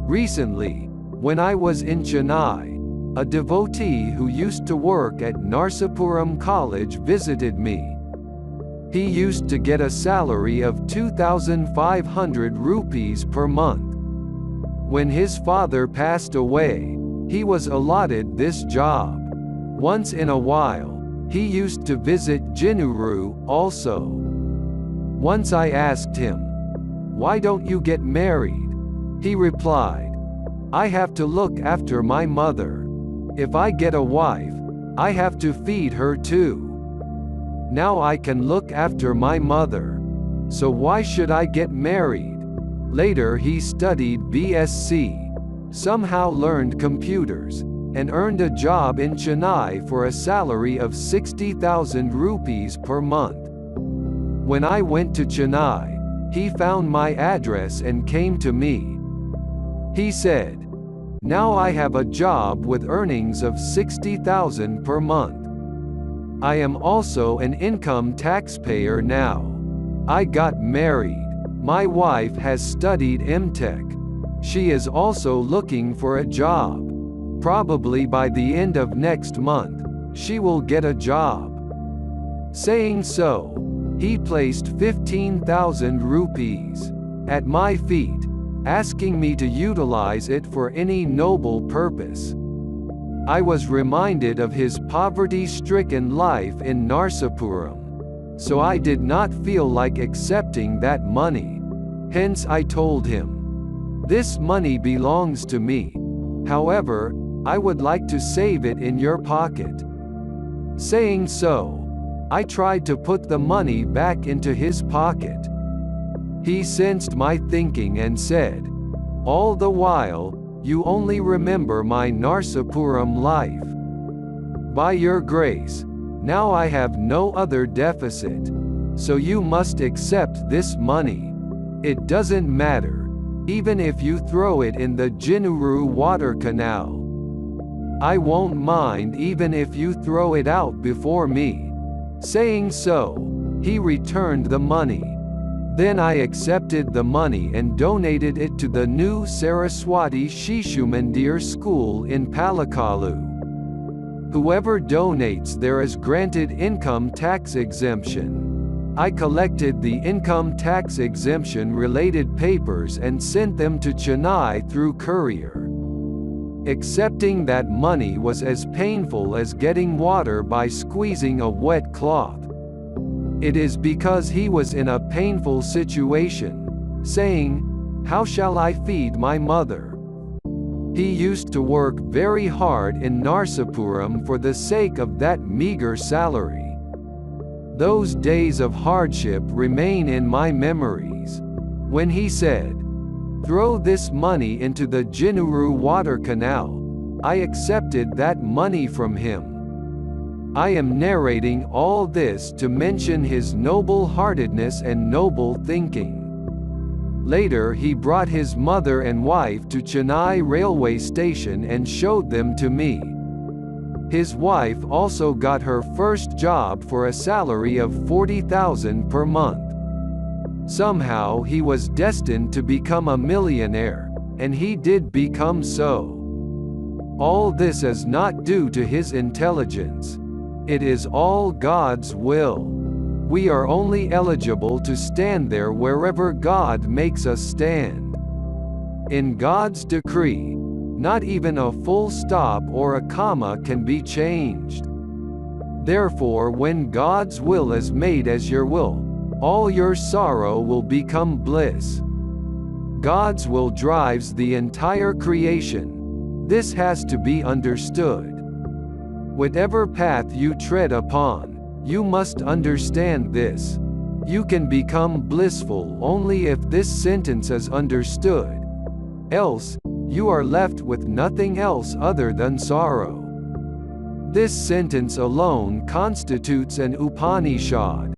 Recently, when I was in Chennai, a devotee who used to work at Narsapuram College visited me. He used to get a salary of 2,500 rupees per month. When his father passed away, he was allotted this job. Once in a while, he used to visit Jinuru also. Once I asked him, "Why don't you get married?" He replied, "I have to look after my mother. If I get a wife, I have to feed her too. Now I can look after my mother. So why should I get married?" Later he studied BSc, somehow learned computers, and earned a job in Chennai for a salary of 60,000 rupees per month. When I went to Chennai, he found my address and came to me. He said, "Now I have a job with earnings of 60,000 per month. I am also an income taxpayer now. I got married. My wife has studied MTech. She is also looking for a job. Probably by the end of next month, she will get a job." Saying so, he placed 15,000 rupees at my feet, asking me to utilize it for any noble purpose. I was reminded of his poverty-stricken life in Narsapuram, so I did not feel like accepting that money. Hence I told him, "This money belongs to me. However, I would like to save it in your pocket." Saying so, I tried to put the money back into his pocket. He sensed my thinking and said, "All the while, you only remember my Narsapuram life. By your grace, now I have no other deficit. So you must accept this money. It doesn't matter, even if you throw it in the Jinuru water canal. I won't mind even if you throw it out before me." Saying so, he returned the money. Then I accepted the money and donated it to the new Saraswati Shishu Mandir school in Palakalu. Whoever donates there is granted income tax exemption. I collected the income tax exemption related papers and sent them to Chennai through courier. Accepting that money was as painful as getting water by squeezing a wet cloth. It is because he was in a painful situation, saying, "How shall I feed my mother?" He used to work very hard in Narsapuram for the sake of that meager salary. Those days of hardship remain in my memories. When he said, "Throw this money into the Jinuru water canal," I accepted that money from him. I am narrating all this to mention his noble-heartedness and noble thinking. Later he brought his mother and wife to Chennai railway station and showed them to me. His wife also got her first job for a salary of 40,000 per month. Somehow he was destined to become a millionaire, and he did become so. All this is not due to his intelligence. It is all God's will. We are only eligible to stand there wherever God makes us stand. In God's decree, not even a full stop or a comma can be changed. Therefore, when God's will is made as your will, all your sorrow will become bliss. God's will drives the entire creation. This has to be understood. Whatever path you tread upon, you must understand this. You can become blissful only if this sentence is understood. Else, you are left with nothing else other than sorrow. This sentence alone constitutes an Upanishad.